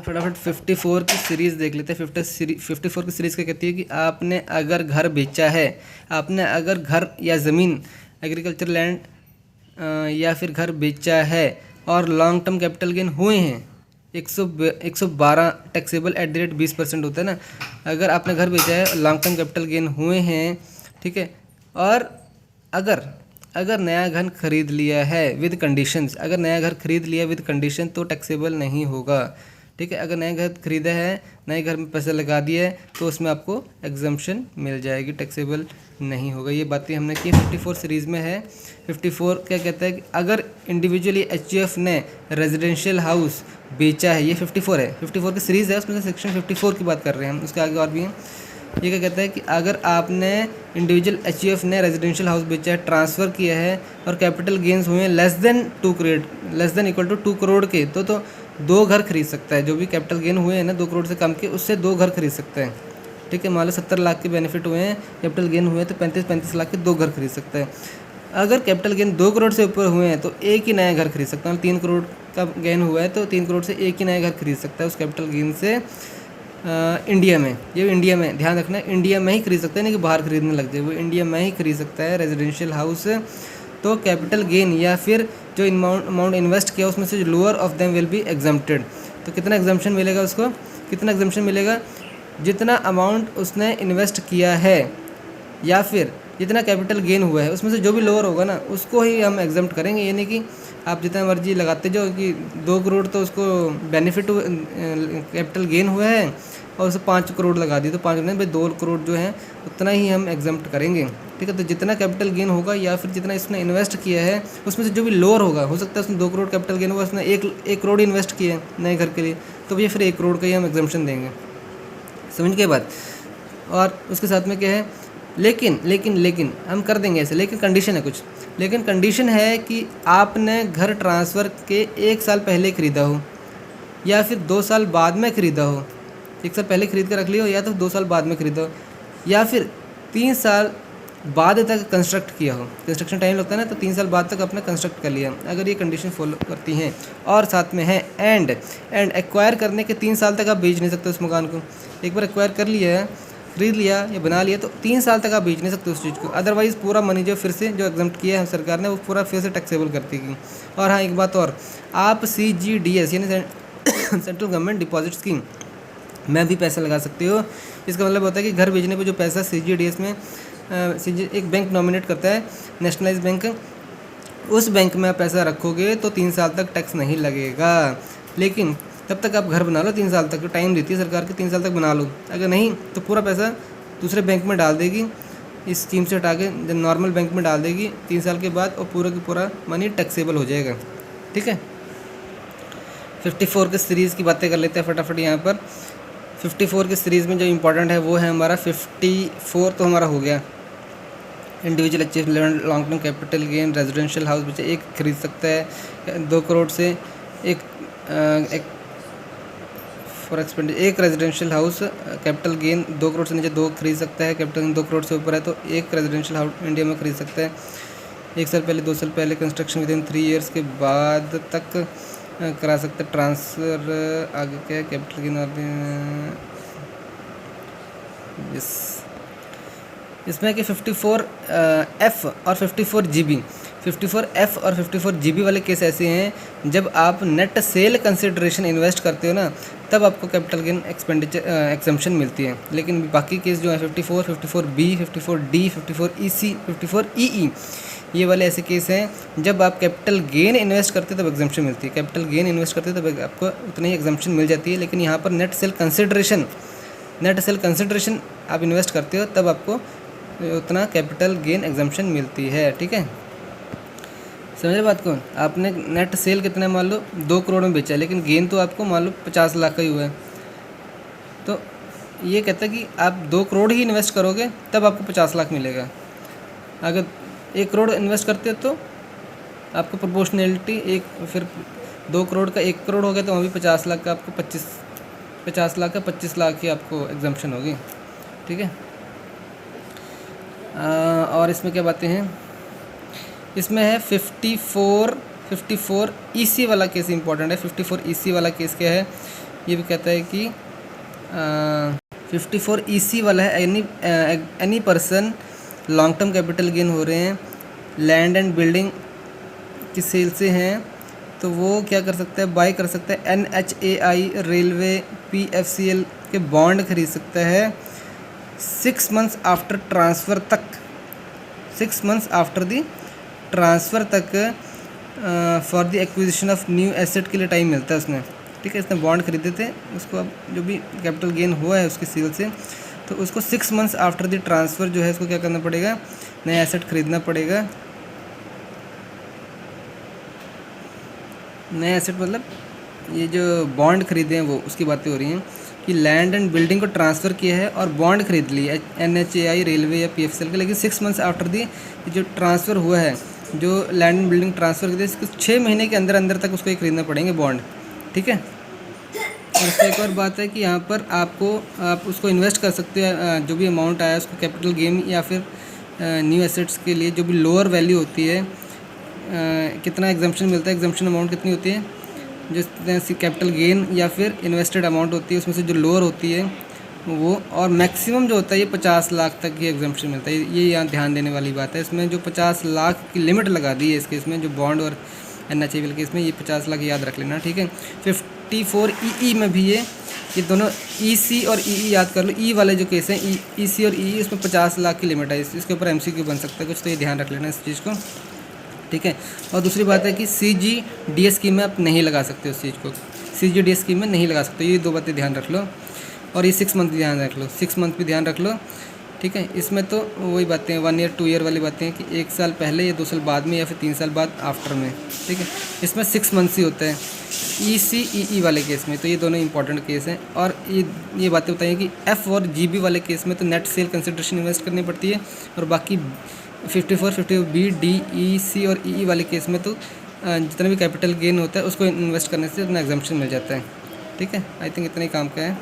तो फटाफट 54 की सीरीज़ देख लेते हैं। 54 की सीरीज़ क्या कहती है कि आपने अगर घर बेचा है, आपने अगर घर या ज़मीन एग्रीकल्चर लैंड या फिर घर बेचा है और लॉन्ग टर्म कैपिटल गेन हुए हैं 112 टैक्सेबल एट द रेट 20% होता है ना। अगर आपने घर बेचा है लॉन्ग टर्म कैपिटल गेन हुए हैं, ठीक है, और अगर नया घर खरीद लिया है विद कंडीशंस, अगर नया घर खरीद लिया विद कंडीशन तो टैक्सेबल नहीं होगा, ठीक है। अगर नया घर खरीदा है, नए घर में पैसे लगा दिए तो उसमें आपको एग्जम्पशन मिल जाएगी, टैक्सेबल नहीं होगा। ये बातें हमने की 54 सीरीज़ में है। 54 क्या कहता है कि अगर इंडिविजुअली एचयूएफ ने रेजिडेंशियल हाउस बेचा है, ये 54 है, 54 की सीरीज़ है, उसमें से सेक्शन 54 की बात कर रहे हैं हम, उसके आगे और भी हैं। ये क्या कहता है कि अगर आपने इंडिविजुअल एचयूएफ ने रेजिडेंशियल हाउस बेचा है, ट्रांसफ़र किया है और कैपिटल गेंस हुए हैं less than equal to 2 crore के, तो 2 घर खरीद सकता है। जो भी कैपिटल गेन हुए हैं ना 2 करोड़ से कम के, उससे 2 घर खरीद सकता है, ठीक है। मान लो 70 लाख के बेनिफिट हुए हैं, कैपिटल गेन हुए हैं तो 35 लाख के 2 घर खरीद सकता है। अगर कैपिटल गेन 2 करोड़ से ऊपर हुए हैं तो एक ही नया घर खरीद सकता है। 3 करोड़ का गेन हुआ है तो 3 करोड़ से एक ही नया घर खरीद सकता है उस कैपिटल गेन से। इंडिया में, ये इंडिया में ध्यान रखना है, इंडिया में ही खरीद सकता है, नहीं कि बाहर खरीदने लग जाए, वो इंडिया में ही खरीद सकता है रेजिडेंशियल हाउस। तो कैपिटल गेन या फिर जो अमाउंट इन्वेस्ट किया उसमें से lower of them will be exempted. तो कितना एग्जम्पशन मिलेगा उसको, कितना एग्जम्पशन मिलेगा, जितना अमाउंट उसने इन्वेस्ट किया है या फिर जितना कैपिटल गेन हुआ है उसमें से जो भी लोअर होगा ना उसको ही हम एग्जम्प्ट करेंगे। ये नहीं कि आप जितना मर्जी लगाते जाओ कि 2 करोड़ तो उसको बेनिफिट कैपिटल गेन हुआ है और उसे 5 करोड़ लगा दी तो 5 नहीं भाई 2 करोड़ जो है उतना ही हम एग्जम्प्ट करेंगे, ठीक है। तो जितना कैपिटल गेन होगा या फिर जितना इसने इन्वेस्ट किया है उसमें से जो भी लोअर होगा, हो सकता है उसने 2 करोड़ कैपिटल गेन हुआ, उसने 1 करोड़ इन्वेस्ट किया है नए घर के लिए, तो भैया फिर 1 करोड़ का ही हम एग्जम्पशन देंगे, समझ के बाद। और उसके साथ में क्या है, लेकिन हम कर देंगे ऐसे, लेकिन कंडीशन है कुछ, लेकिन कंडीशन है कि आपने घर ट्रांसफ़र के 1 साल पहले ख़रीदा हो या फिर 2 साल बाद में ख़रीदा हो। 1 साल पहले ख़रीद कर रख लिया हो या तो 2 साल बाद में ख़रीदा हो या फिर 3 साल बाद तक कंस्ट्रक्ट किया हो। कंस्ट्रक्शन टाइम लगता है ना, तो 3 साल बाद तक आपने कंस्ट्रक्ट कर लिया, अगर ये कंडीशन फॉलो करती हैं। और साथ में है एंड एक्वायर करने के 3 साल तक आप बेच नहीं सकते उस मकान को। एक बार एक्वायर कर लिया है, खरीद लिया या बना लिया, तो 3 साल तक आप बेच नहीं सकते उस चीज़ को, अदरवाइज़ पूरा मनी जो फिर से जो एग्जम्प्ट किया है सरकार ने वो पूरा फिर से टैक्सेबल करती है। और हाँ एक बात और, आप CGDS यानी सेंट्रल गवर्नमेंट डिपॉजिट स्कीम में भी पैसा लगा सकते हो। इसका मतलब होता है कि घर बेचने पर जो पैसा CGDS में एक बैंक नॉमिनेट करता है, नेशनलाइज बैंक, उस बैंक में आप पैसा रखोगे तो 3 साल तक टैक्स नहीं लगेगा। लेकिन तब तक आप घर बना लो, 3 साल तक टाइम देती है सरकार के, 3 साल तक बना लो, अगर नहीं तो पूरा पैसा दूसरे बैंक में डाल देगी, इस स्कीम से हटा के नॉर्मल बैंक में डाल देगी 3 साल के बाद, और पूरा की पूरा मनी टैक्सेबल हो जाएगा, ठीक है। 54 के सीरीज़ की बातें कर लेते हैं फटाफट यहाँ पर। 54 के सीरीज़ में जो इम्पोर्टेंट है वो है हमारा 54 तो हमारा हो गया, individual achievement long term capital gain residential house बच्चे एक खरीद सकता है 2 करोड़ से, एक फॉर एक्सपेंड एक residential house capital gain 2 crore से नीचे 2 खरीद सकता है, कैपिटल गेन 2 करोड़ से ऊपर है तो एक रेजिडेंशियल हाउस इंडिया में खरीद सकता है। 1 साल पहले 2 साल पहले कंस्ट्रक्शन विद इन 3 ईयर्स के बाद तक करा सकता है ट्रांसफ़र। आगे क्या है, कैपिटल गेन और इसमें कि 54F और 54GB, 54F और 54GB वाले केस ऐसे हैं जब आप नेट सेल कंसिडरेशन इन्वेस्ट करते हो ना तब आपको कैपिटल गेन एक्सपेंडिचर एग्जम्पशन मिलती है। लेकिन बाकी केस जो है 54, 54B, 54D, 54EC, 54EE ये वाले ऐसे केस हैं जब आप कैपिटल गेन इन्वेस्ट करते हो तब एग्जम्पशन मिलती है। कैपिटल गेन इन्वेस्ट करते हो तब आपको उतनी ही एग्जम्पशन मिल जाती है। लेकिन यहाँ पर नेट सेल कंसिडरेशन आप इन्वेस्ट करते हो तब आपको उतना कैपिटल गेन एग्जम्पशन मिलती है, ठीक है। समझे बात को। आपने नेट सेल कितना मान लो 2 करोड़ में बेचा है, लेकिन गेन तो आपको मान लो 50 लाख का ही हुआ है, तो ये कहता है कि आप 2 करोड़ ही इन्वेस्ट करोगे तब आपको 50 लाख मिलेगा। अगर 1 करोड़ इन्वेस्ट करते हो तो आपको प्रोपोर्शनैलिटी एक, फिर 2 करोड़ का 1 करोड़ हो गया तो वहाँ भी 50 लाख का आपको 50 लाख का 25 लाख की आपको एग्जम्पशन होगी, ठीक है। और इसमें क्या बातें हैं, इसमें है 54 EC वाला केस इंपॉर्टेंट है। 54 EC वाला केस क्या है ये भी कहता है कि 54 EC वाला है, any person long term capital gain हो रहे हैं लैंड एंड बिल्डिंग की सेल से हैं तो वो क्या कर सकता है, बाय कर सकता है NHAI रेलवे PFCL के बॉन्ड खरीद सकता है 6 मंथ्स आफ्टर ट्रांसफ़र तक, 6 मंथ्स आफ्टर दी ट्रांसफ़र तक for the acquisition of new asset के लिए टाइम मिलता है उसमें। ठीक है, इसने बॉन्ड खरीदे थे, उसको अब जो भी कैपिटल गेन हुआ है उसकी सेल से, तो उसको 6 मंथ्स आफ्टर द ट्रांसफ़र जो है उसको क्या करना पड़ेगा, नया एसेट खरीदना पड़ेगा। नया एसेट मतलब ये जो बॉन्ड खरीदे हैं वो उसकी बातें हो रही हैं कि लैंड एंड बिल्डिंग को ट्रांसफ़र किया है और बॉन्ड खरीद ली है NHAI रेलवे या PFCL के, लेकिन 6 मंथ्स आफ्टर दी जो ट्रांसफ़र हुआ है, जो लैंड एंड बिल्डिंग ट्रांसफ़र किया इसको 6 महीने के अंदर अंदर तक उसको ये खरीदना पड़ेंगे बॉन्ड। ठीक है, और इसमें एक और बात है कि यहाँ पर आप उसको इन्वेस्ट कर सकते हैं, जो भी अमाउंट आया उसको कैपिटल गेन या फिर न्यू एसेट्स के लिए जो भी लोअर वैल्यू होती है, कितना एग्जम्पशन मिलता है, एग्जम्पशन अमाउंट कितनी होती है, जो कैपिटल गेन या फिर इन्वेस्टेड अमाउंट होती है उसमें से जो लोअर होती है वो, और मैक्सिमम जो होता है ये 50 लाख तक की एग्जम्पशन मिलता है। ये यहाँ ध्यान देने वाली बात है, इसमें जो 50 लाख की लिमिट लगा दी है इस केस में, जो बॉन्ड और NHAI केस में ये 50 लाख याद रख लेना। ठीक है, 54 EE में भी ये दोनों EC और EE याद कर लो। ई वाले जो केस हैं EC और EE उसमें 50 लाख की लिमिट है, इसके ऊपर MCQ बन सकता है कुछ, तो ये ध्यान रख लेना इस चीज़ को। ठीक है, और दूसरी बात है कि CGDA स्कीम में आप नहीं लगा सकते उस चीज़ को, CGDA स्कीम में नहीं लगा सकते, ये 2 बातें ध्यान रख लो। और ये 6 मंथ भी ध्यान रख लो, 6 मंथ भी ध्यान रख लो। ठीक है, इसमें तो वही बातें हैं 1 ईयर 2 ईयर वाली बातें हैं कि 1 साल पहले या 2 साल बाद में या फिर 3 साल बाद आफ्टर में। ठीक है, इसमें 6 मंथ्स ही होता है EC EE वाले केस में, तो ये दोनों इंपॉर्टेंट केस हैं। और ये बातें बताइए कि F और GB वाले केस में तो नेट सेल कंसिडरेशन इन्वेस्ट करनी पड़ती है, और बाकी 54 54B D E C और EE वाले केस में तो जितना भी कैपिटल गेन होता है उसको इन्वेस्ट करने से अपना एग्जम्पशन मिल जाता है। ठीक है, आई थिंक इतना ही काम का है।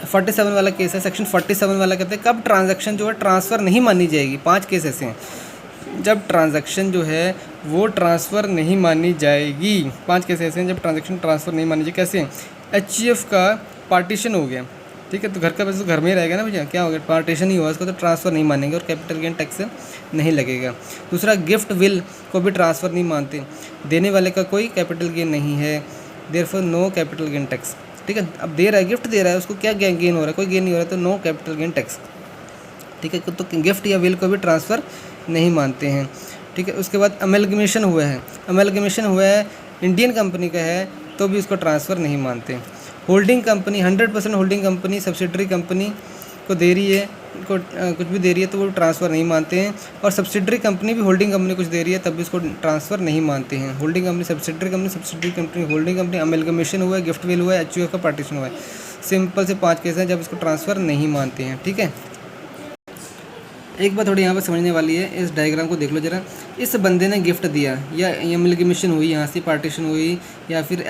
47 वाला केस है, सेक्शन 47 वाला कहते हैं कब ट्रांजैक्शन जो है ट्रांसफ़र नहीं मानी जाएगी। 5 केस ऐसे हैं जब ट्रांजैक्शन जो है वो ट्रांसफ़र नहीं मानी जाएगी। 5 केस ऐसे हैं जब ट्रांजैक्शन ट्रांसफ़र नहीं मानी जाएगी। कैसे हैं, HUF का पार्टीशन हो गया, ठीक है, तो घर का पैसा तो घर में ही रहेगा ना भैया, क्या हो गया, पार्टीशन ही हुआ, उसको तो ट्रांसफ़र नहीं मानेंगे और कैपिटल गेन टैक्स नहीं लगेगा। दूसरा, गिफ्ट विल को भी ट्रांसफ़र नहीं मानते, देने वाले का कोई कैपिटल गेन नहीं है, therefore no capital gain tax. ठीक है, अब दे रहा है, गिफ्ट दे रहा है, उसको क्या गेन हो रहा है, कोई गेन नहीं हो रहा है, तो नो कैपिटल गेन टैक्स। ठीक है, तो गिफ्ट या विल को भी ट्रांसफ़र नहीं मानते हैं। ठीक है, उसके बाद अमेलगमेशन हुआ है, अमेलगमेशन हुआ है इंडियन कंपनी का है तो भी उसको ट्रांसफ़र नहीं मानते। Holding company 100% holding company subsidiary company को दे रही है, कुछ भी दे रही है तो वो ट्रांसफ़र नहीं मानते हैं। और सब्सिडरी कंपनी भी होल्डिंग कंपनी कुछ दे रही है तब भी उसको ट्रांसफ़र नहीं मानते हैं। Holding company subsidiary company holding company, amalgamation हुआ है, गिफ्ट विल हुआ है, HUF का पार्टीशन हुआ है। सिंपल से 5 केस हैं जब इसको ट्रांसफ़र नहीं मानते हैं। ठीक है, एक बात थोड़ी यहाँ पर समझने वाली है, इस डायग्राम को देख लो जरा। इस बंदे ने गिफ्ट दिया या अमेलगमेशन हुई, यहाँ से पार्टीशन हुई, या फिर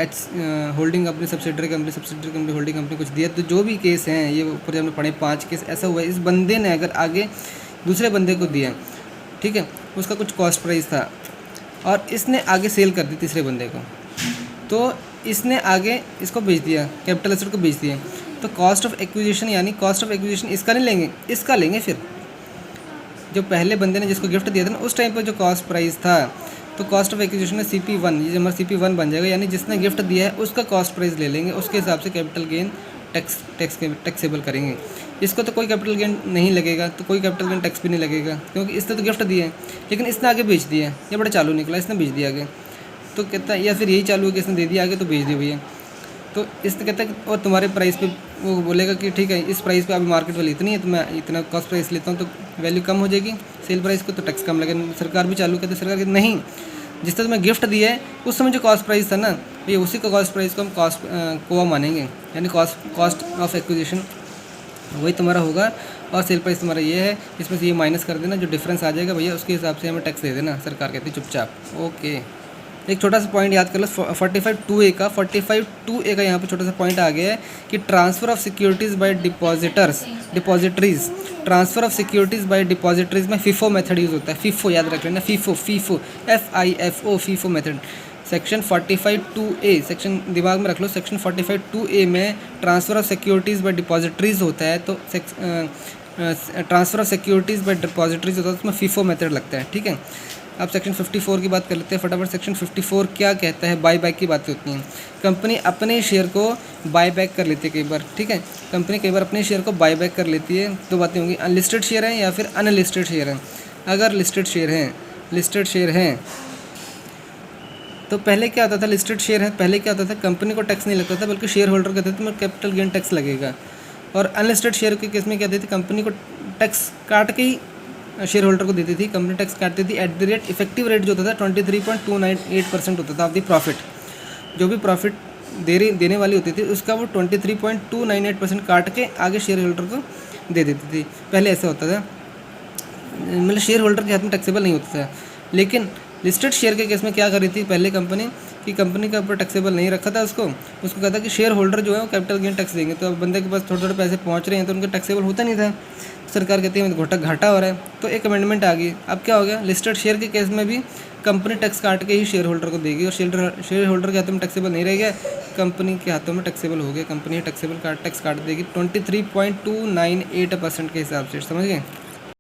holding company subsidiary company holding company कुछ दिया, तो जो भी केस हैं ये ऊपर हमने पढ़े 5 केस ऐसा हुआ है। इस बंदे ने अगर आगे दूसरे बंदे को दिया, ठीक है, उसका कुछ कॉस्ट प्राइस था और इसने आगे सेल कर दी तीसरे बंदे को, तो इसने आगे इसको बेच दिया, कैपिटल एसेट को बेच दिया, तो कॉस्ट ऑफ एक्विजिशन यानी कॉस्ट ऑफ एक्विजिशन इसका नहीं लेंगे, इसका लेंगे। फिर जो पहले बंदे ने जिसको गिफ्ट दिया था ना उस टाइम पर जो कॉस्ट प्राइस था, तो कॉस्ट ऑफ एक्विजिशन में CP1, ये हमारा CP1 बन जाएगा, यानी जिसने गिफ्ट दिया है उसका कॉस्ट प्राइस ले लेंगे, उसके हिसाब से कैपिटल गेन टैक्सेबल करेंगे। इसको तो कोई कैपिटल गेन नहीं लगेगा, तो कोई कैपिटल गेन टैक्स भी नहीं लगेगा, क्योंकि इसने तो गिफ्ट दिया है, लेकिन इसने आगे बेच दिया है, ये बड़ा चालू निकला, इसने बेच दिया आगे, तो कहता है, या फिर यही चालू है कि इसने दे दिया आगे तो बेच दिया भैया, तो इसने कहता है और तुम्हारे प्राइस पे वो बोलेगा कि ठीक है इस प्राइस पे अभी मार्केट वैल्यू इतनी है तो मैं इतना कॉस्ट प्राइस लेता हूँ, तो वैल्यू कम हो जाएगी सेल प्राइस को, तो टैक्स कम लगेगा। सरकार भी चालू कहती है, सरकार कहती नहीं, जिस तरह तुम्हें गिफ्ट दिया है उस समय जो कॉस्ट प्राइस था ना भैया, उसी का कॉस्ट प्राइस को हम कोआ मानेंगे, यानी कॉस्ट ऑफ एक्विजिशन वही तुम्हारा होगा और सेल प्राइस तुम्हारा ये है, इसमें से ये माइनस कर देना, जो डिफरेंस आ जाएगा भैया उसके हिसाब से हमें टैक्स दे देना। सरकार कहती है चुपचाप। ओके, एक छोटा सा पॉइंट याद कर लो 45(2)(a) का यहाँ पे छोटा सा पॉइंट आ गया है कि transfer of securities by depositories, transfer of securities by depositories में FIFO मेथड यूज़ होता है। FIFO याद रख लेना, FIFO FIFO method. Section 45(2)A, section दिमाग में रख लो, सेक्शन 45(2)A में transfer of securities by depositories होता है, तो transfer of securities by depositories होता है, उसमें फीफो मेथड लगता है, ठीक है। अब सेक्शन 54 की बात कर लेते हैं फटाफट। सेक्शन 54 क्या कहता है? बाय बैक की बातें होती हैं। कंपनी अपने शेयर को बाय बैक कर लेती है कई बार, ठीक है। कंपनी कई बार अपने शेयर को बाय बैक कर लेती है। दो बातें होंगी, अनलिस्टेड शेयर हैं या फिर अनलिस्टेड शेयर हैं। अगर लिस्टेड शेयर हैं तो पहले क्या आता था, लिस्टेड शेयर है, पहले क्या आता था, कंपनी को टैक्स नहीं लगता था, बल्कि शेयर होल्डर कहते थे मैं कैपिटल गेन टैक्स लगेगा। और अनलिस्टेड शेयर के केस में क्या देती थी, कंपनी को टैक्स काट के ही शेयर होल्डर को देती थी, कंपनी टैक्स काटती थी। At the rate effective rate जो होता था 23.298% होता था ऑफ द प्रॉफिट। जो भी प्रॉफिट देने वाली होती थी उसका वो 23.298% काट के आगे शेयर होल्डर को दे देती थी। पहले ऐसा होता था, मतलब शेयर होल्डर के हाथ में टैक्सेबल नहीं होता था। लेकिन लिस्टेड शेयर के केस में क्या कर रही थी पहले कंपनी, कि कंपनी के ऊपर टैक्सेबल नहीं रखा था उसको कहता कि शेयर होल्डर जो है वो कैपिटल गेन टैक्स देंगे। तो अब बंदे के पास थोड़े थोड़े पैसे पहुंच रहे हैं तो उनका टैक्सेबल होता नहीं था। सरकार कहती है घाटा हो रहा है, तो एक अमेंडमेंट आ गई। अब क्या हो गया, लिस्टेड शेयर के केस में भी कंपनी टैक्स काट के ही शेयर होल्डर को देगी, और शेयर होल्डर के हाथों में टैक्सेबल नहीं रह गया, कंपनी के हाथों में टैक्सेबल हो गया। कंपनी टैक्स काट देगी 23.298% के हिसाब से, समझ गए।